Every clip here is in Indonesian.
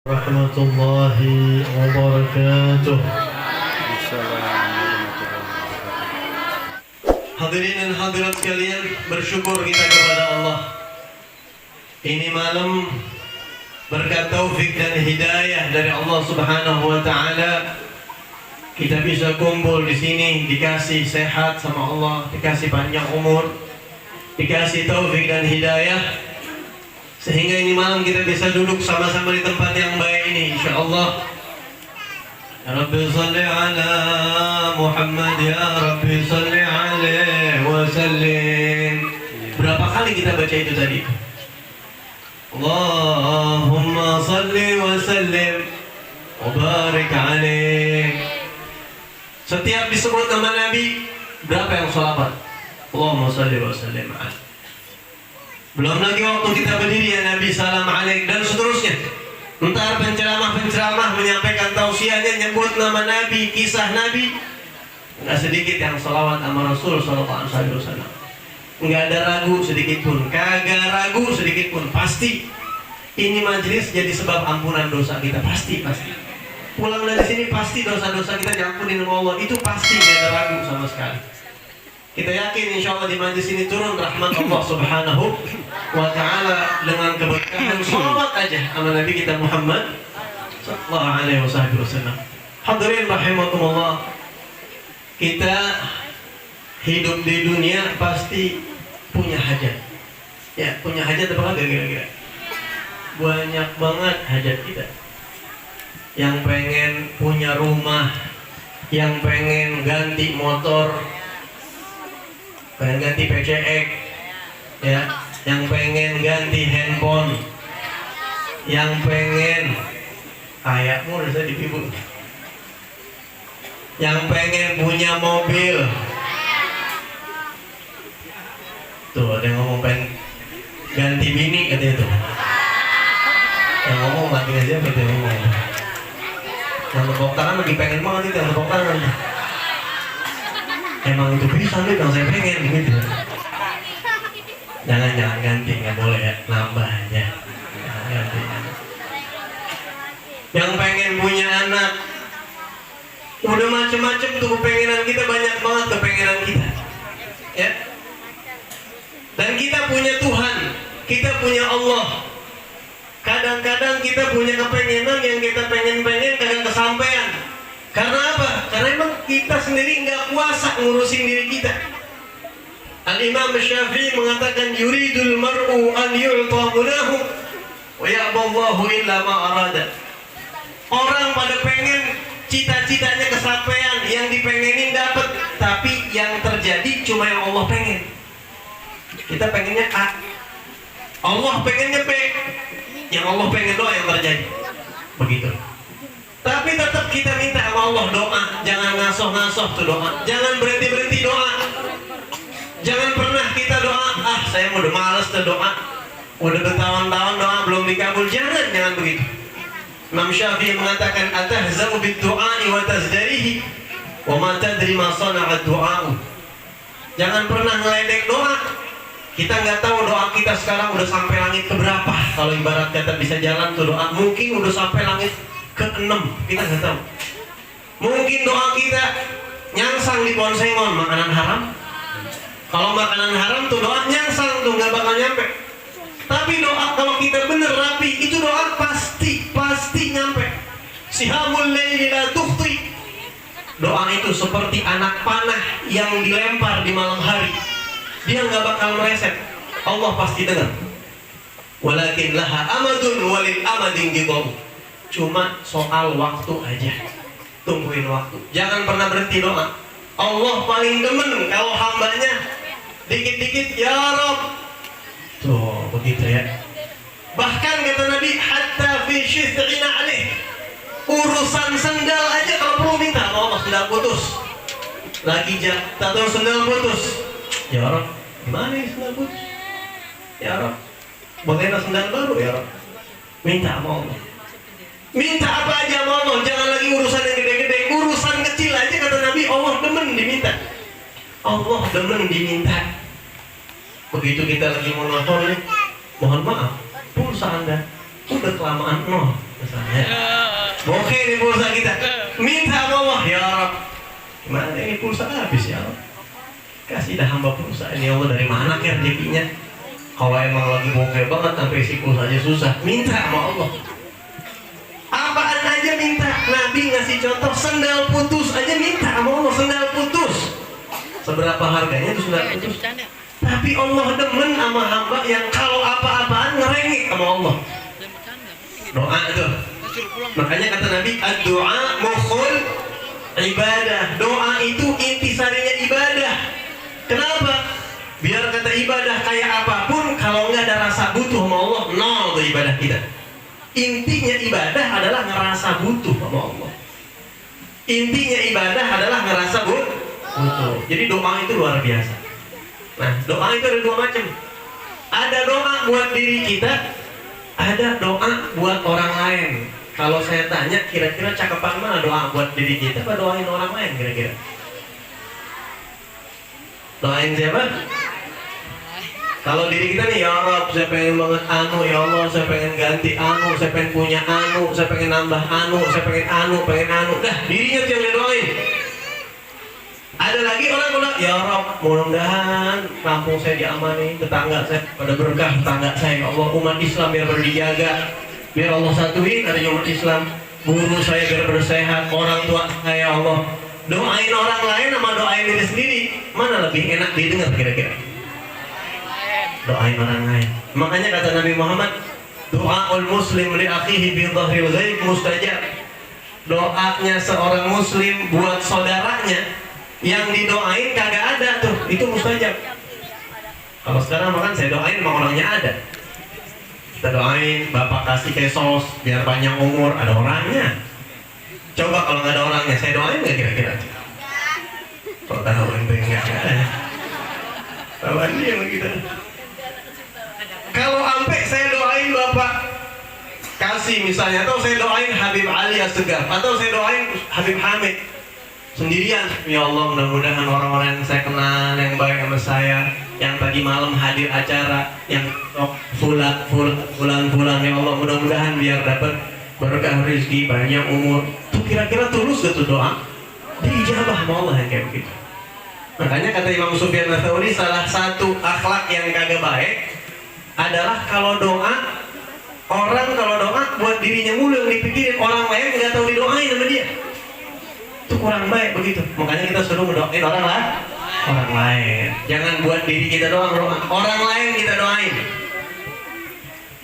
Warahmatullahi wabarakatuh. Hadirin dan hadirat sekalian, bersyukur kita kepada Allah. Ini malam berkat taufik dan hidayah dari Allah Subhanahu wa taala, kita bisa kumpul di sini, dikasih sehat sama Allah, dikasih panjang umur, dikasih taufik dan hidayah, sehingga ini malam kita bisa duduk sama-sama di tempat yang baik ini, insyaallah. Ya Rabbi salli ala Muhammad, ya Rabbi salli alaihi wa sallim. Berapa kali kita baca itu tadi? Allahumma salli wa sallim wa barik alaihi. Setiap disebut nama Nabi, berapa yang sholawat? Allahumma salli wa sallim alaihi. Belum lagi waktu kita berdiri, ya Nabi salam alaik, dan seterusnya. Entar penceramah menyampaikan tausiahnya, nyebut nama Nabi, kisah Nabi. Enggak sedikit yang sholawat sama Rasul sallallahu alaihi wasallam. Enggak ada ragu sedikit pun, kagak ragu sedikit pun, pasti ini majelis jadi sebab ampunan dosa kita, pasti. Pulang dari sini pasti dosa-dosa kita diampunin oleh Allah, itu pasti, enggak ada ragu sama sekali. Kita yakin insya Allah di majlis ini turun rahmat Allah Subhanahu wa ta'ala dengan keberkahan sholawat aja sama Nabi kita Muhammad sallallahu alaihi wasallam. Hadirin rahimakumullah, kita hidup di dunia pasti punya hajat. Ya, punya hajat apa enggak kira-kira? Banyak banget hajat kita. Yang pengen punya rumah, yang pengen ganti motor, pengen ganti PCX, ya, yang pengen ganti handphone, yang pengen kayakmu udah saya ditipu, yang pengen punya mobil. Tuh ada yang ngomong pengen ganti bini katanya tuh. Yang ngomong mati aja gitu yang ngomong. Yang tepuk tangan lagi pengen banget itu, yang tepuk tangan. Emang itu bisa nih yang saya pengen gitu. Jangan ganti, nggak boleh ya, nambah aja. Ganti. Yang pengen punya anak, udah macem-macem tuh kepengenan kita, banyak banget kepengenan kita, ya. Dan kita punya Tuhan, kita punya Allah. Kadang-kadang kita punya kepengenan yang kita pengen kagak kesampaian. Karena apa? Karena emang kita sendiri nggak kuasa ngurusin diri kita. Al-Imam Syafi'i mengatakan, yuridul mar'u an yu'ta munahu wa ya'ballahu illa ma arada. Orang pada pengen cita-citanya kesampaian, yang dipengenin dapat, tapi yang terjadi cuma yang Allah pengen. Kita pengennya A, Allah pengennya B, yang Allah pengen doa yang terjadi. Begitu. Tapi tetap kita minta sama Allah doa, jangan ngasoh-ngasoh tuh doa, jangan berhenti doa, jangan pernah kita doa, saya udah males tuh doa, udah bertahun-tahun doa belum dikabul, jangan begitu. Imam Syafi'i mengatakan, atahzamu bid-du'a'i wa tazdarihi wa ma tadri ma sana'ad du'a'u. Jangan pernah ngeledek doa. Kita nggak tahu doa kita sekarang udah sampai langit keberapa. Kalau ibarat kata bisa jalan tuh doa, mungkin udah sampai langit ke-6, kita nggak tahu. Mungkin doa kita nyangsang di pohon sengon, makanan haram. Kalau makanan haram tuh doa nyangsang tuh, nggak bakal nyampe. Tapi doa kalau kita bener rapi, itu doa pasti nyampe. Sihamul laili la tukhti. Doa itu seperti anak panah yang dilempar di malam hari, dia nggak bakal meleset, Allah pasti dengar. Walakin laha amadun walil amadin ghidab. Cuma soal waktu aja, tungguin waktu, jangan pernah berhenti doa. Allah paling demen kalau hambanya dikit-dikit ya Rabb. Tuh begitu ya. Bahkan kata Nabi, hatta fi syith'ina alaih, urusan sendal aja kalau perlu minta sama Allah, sendal putus lagi, tahu sendal putus, ya Rabb, gimana ini sendal putus, ya Rabb, boleh sendal baru ya Rabb. Minta sama Allah, minta apa aja sama Allah, jangan lagi urusan yang gede-gede, urusan kecil aja kata Nabi Allah demen diminta. Allah demen diminta. Begitu kita lagi mau nonton nih, mohon maaf, pulsa Anda udah kelamaan nol. misalnya. Bokeh di pulsa kita, minta sama Allah, ya Rabb, gimana ini pulsa habis ya Allah, kasih dah hamba pulsa ini ya Allah, dari mana ke rezekinya? Kalau emang lagi bokeh banget sampai si pulsa aja susah, minta sama Allah. Apaan aja minta. Nabi ngasih contoh sendal putus aja minta sama Allah, sendal putus. Seberapa harganya itu sendal putus? Tapi Allah demen sama hamba yang kalau apa-apaan ngerengek sama Allah. Doa itu. Makanya kata Nabi, ad-du'a mukhul ibadah. Doa itu intisarinya ibadah. Kenapa? Biar kata ibadah kayak apapun, kalau nggak ada rasa butuh sama Allah, nol tuh ibadah kita. Intinya ibadah adalah ngerasa butuh sama Allah. Intinya ibadah adalah ngerasa butuh. Jadi doa itu luar biasa. Nah, doa itu ada dua macam. Ada doa buat diri kita, ada doa buat orang lain. Kalau saya tanya, kira-kira cakepan mana doa buat diri kita apa doain orang lain kira-kira? Doain siapa? Kalau diri kita nih, ya Rabb, saya pengen banget anu, ya Allah, saya pengen ganti anu, saya pengen punya anu, saya pengen nambah anu, saya pengen anu. Dah, dirinya tuh yang didoain. Ada lagi orang bilang, ya Rabb, mudah-mudahan kampung saya diamani, tetangga saya pada berkah, tetangga saya, ya Allah, umat Islam biar berdijaga, biar Allah satuin adanya umat Islam, guru saya biar bersehat, orang tua saya, ya Allah. Doain orang lain sama doain diri sendiri, mana lebih enak didengar kira-kira? Doain orang lain. Makanya kata Nabi Muhammad, doaul muslim li akhihi bi dhahril ghaib mustajab. Doanya seorang muslim buat saudaranya yang didoain kagak ada tuh, itu mustajab. Kalau sekarang makan saya doain sama orangnya ada. Kita doain bapak kasih kesos biar panjang umur, ada orangnya. Coba kalau nggak ada orangnya, saya doain nggak kira-kira? Kok tahu ente nggak ada? Tahuan dia begitu. Kalau sampai saya doain bapak kasih misalnya, atau saya doain Habib Ali Assegaf, atau saya doain Habib Hamid sendirian, ya Allah, mudah-mudahan orang-orang yang saya kenal yang baik sama saya, yang tadi malam hadir acara, yang fulan, ya Allah, mudah-mudahan biar dapat berkah rezeki, banyak umur. Tuh kira-kira tulus gak tuh doa? Diijabah sama Allah yang kayak begitu. Makanya kata Imam Sufyan Ats-Tsauri, salah satu akhlak yang kagak baik adalah kalau doa, orang kalau doa buat dirinya mulu yang dipikirin, orang lain nggak tahu didoain sama dia. Itu kurang baik begitu. Makanya kita suruh mendoain orang lain. Jangan buat diri kita doang doa. Orang lain kita doain.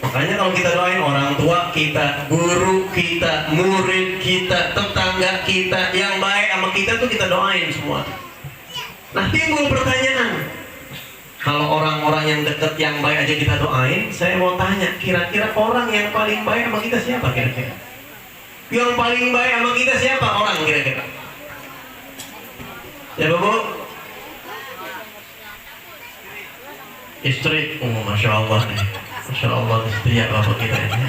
Makanya kalau kita doain orang tua kita, guru kita, murid kita, tetangga kita, yang baik sama kita tuh kita doain semua. Nah, timbul pertanyaan, kalau orang-orang yang deket yang baik aja kita doain, saya mau tanya, kira-kira orang yang paling baik sama kita siapa kira-kira? Yang paling baik sama kita siapa orang kira-kira? Siapa Bu? Istri. Oh, Masya Allah nih. Masya Allah, setia bapak kita ini.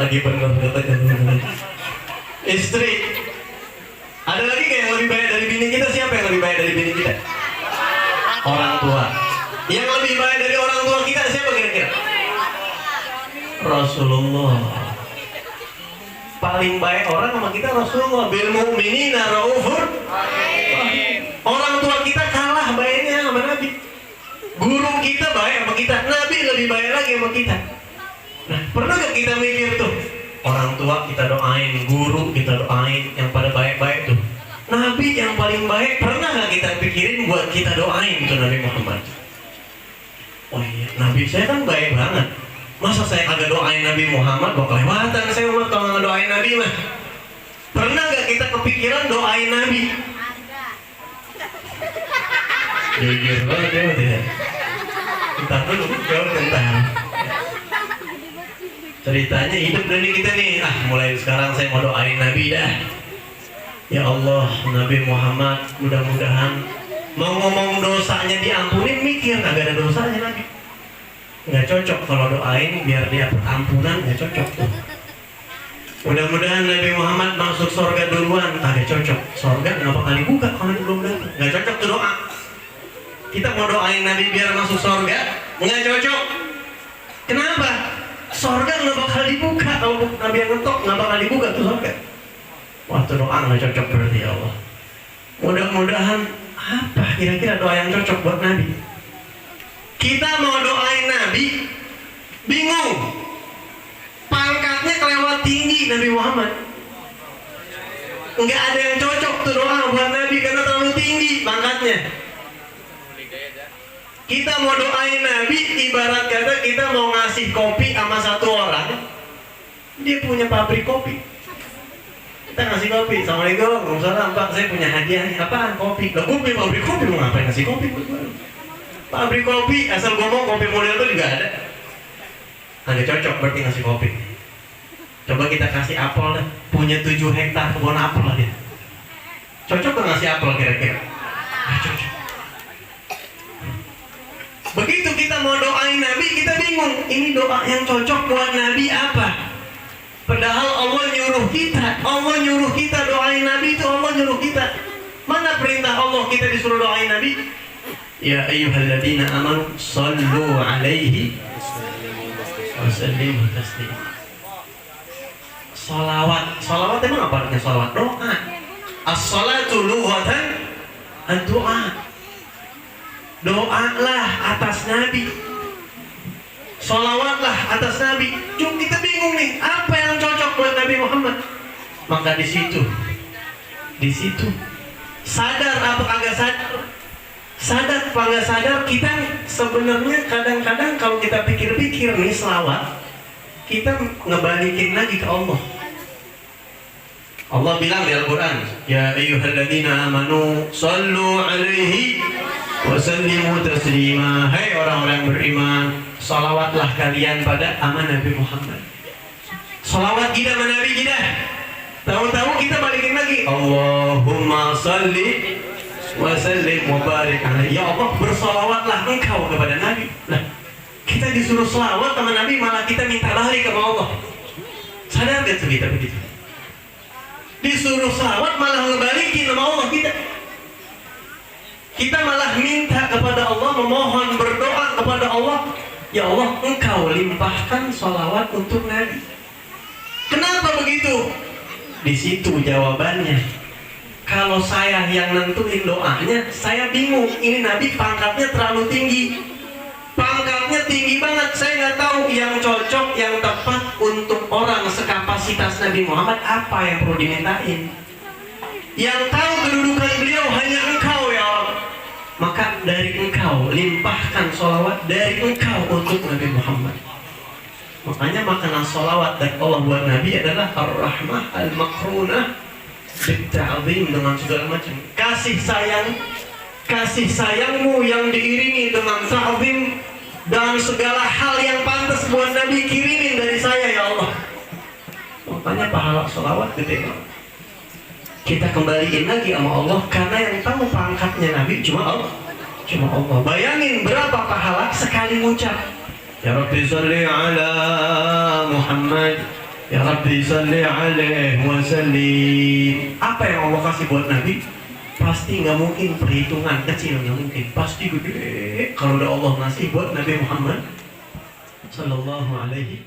Lagi bener katanya. Istri. Ada lagi kayak yang lebih baik dari bini kita? Siapa yang lebih baik dari bini kita? Orang tua. Yang lebih baik dari orang tua kita siapa kira-kira? Rasulullah. Paling baik orang sama kita Rasulullah. Bil mu'minina raufur rahim. Orang tua kita kalah baiknya sama Nabi. Guru kita baik sama kita, Nabi lebih baik lagi sama kita. Nah, pernah gak kita mikir tuh, orang tua kita doain, guru kita doain, yang pada baik-baik tuh, Nabi yang paling baik, pernah gak kita pikirin buat kita doain tuh Nabi Muhammad? Oh iya, Nabi saya kan baik banget, masa saya kagak doain Nabi Muhammad? Kok kelewatan saya umat kalau nggak doain Nabi mah. Pernah gak kita kepikiran doain Nabi? Jujur banget ya, tidak. Kita dulu jauh tentang ceritanya hidup dari kita nih. Mulai sekarang saya mau doain Nabi dah. Ya Allah, Nabi Muhammad mudah-mudahan mau ngomong dosanya diampunin, mikir agak ada dosanya Nabi. Nggak cocok kalau doain biar dia ampunan, nggak cocok tuh. Mudah-mudahan Nabi Muhammad masuk surga duluan, agak cocok. Surga nggak bakal dibuka kalau belum datang, nggak cocok tuh doa. Kita mau doain Nabi biar masuk surga, nggak cocok. Sorga nggak bakal dibuka kalau Nabi yang ngetok, nggak bakal dibuka tuh sorga. Wah, itu doa nggak cocok berarti ya Allah. Mudah-mudahan apa kira-kira doa yang cocok buat Nabi? Kita mau doain Nabi, bingung. Pangkatnya kelewat tinggi Nabi Muhammad. Nggak ada yang cocok tuh doa buat Nabi karena terlalu tinggi pangkatnya. Kita mau doain Nabi, ibarat kata kita mau ngasih kopi sama satu orang, dia punya pabrik kopi. Kita ngasih kopi, Assalamualaikum, Waalaikumsalam, Pak, saya punya hadiah nih, apaan? Kopi. Lah gue punya pabrik kopi, mau ngapain ngasih kopi? Pabrik kopi, asal ngomong kopi model itu juga ada. Nggak cocok berarti ngasih kopi. Coba kita kasih apel deh, punya 7 hektar kebun apel lah dia. Cocok nggak ngasih apel kira-kira? Nggak cocok. Begitu kita mau doain Nabi, kita bingung. Ini doa yang cocok buat Nabi apa? Padahal Allah nyuruh kita doain Nabi itu Allah nyuruh kita. Mana perintah Allah kita disuruh doain Nabi? Ya ayyuhalladzina amanu sallu alaihi wa sallimu taslima. Salawat emang apa artinya salawat? Doa. As-salatu lughatan ad-du'a. Doalah atas Nabi, sholawatlah atas Nabi. Cuma kita bingung nih, apa yang cocok buat Nabi Muhammad? Maka di situ sadar apa kagak sadar apa kagak sadar, kita sebenarnya kadang-kadang kalau kita pikir-pikir nih selawat, kita ngebalikin lagi ke Allah. Allah bilang di Al-Quran, ya ayyuhalladzina amanu sallu alaihi wasallimu taslima. Hai orang-orang beriman, salawatlah kalian pada aman Nabi Muhammad. Salawat kita sama Nabi kita. Tahu-tahu kita balikin lagi, Allahumma salli wa sallim wa barik alaihi. Ya Allah, bersalawatlah engkau kepada Nabi. Nah, kita disuruh salawat sama Nabi, malah kita minta balik sama Allah. Sadar gak tuh kita begitu? Disuruh salawat malah ngebalikin sama Allah kita. Kita malah minta kepada Allah, memohon, berdoa kepada Allah, ya Allah, engkau limpahkan sholawat untuk Nabi. Kenapa begitu? Di situ jawabannya. Kalau saya yang nentuin doanya, saya bingung. Ini Nabi pangkatnya terlalu tinggi. Pangkatnya tinggi banget. Saya nggak tahu yang cocok, yang tepat untuk orang sekapasitas Nabi Muhammad apa yang perlu dimintain. Yang tahu kedudukan beliau hanya engkau ya Allah. Maka dari engkau limpahkan sholawat dari engkau untuk Nabi Muhammad. Makanya makanan sholawat dari Allah buat Nabi adalah ar-rahmah al-makrunah bit-ta'zim, dengan segala macam kasih sayangmu yang diiringi dengan ta'zim dan segala hal yang pantas buat Nabi kirimin dari saya ya Allah. Makanya pahala sholawat gede banget. Kita kembaliin lagi sama Allah, karena yang tahu pangkatnya Nabi cuma Allah. Bayangin berapa pahala sekali ngucap, ya Rabbi salli ala Muhammad, ya Rabbi salli alaihi wa sallim. Apa yang Allah kasih buat Nabi? Pasti nggak mungkin perhitungan kecil, nggak mungkin. Pasti gede kalau udah Allah ngasih buat Nabi Muhammad sallallahu alaihi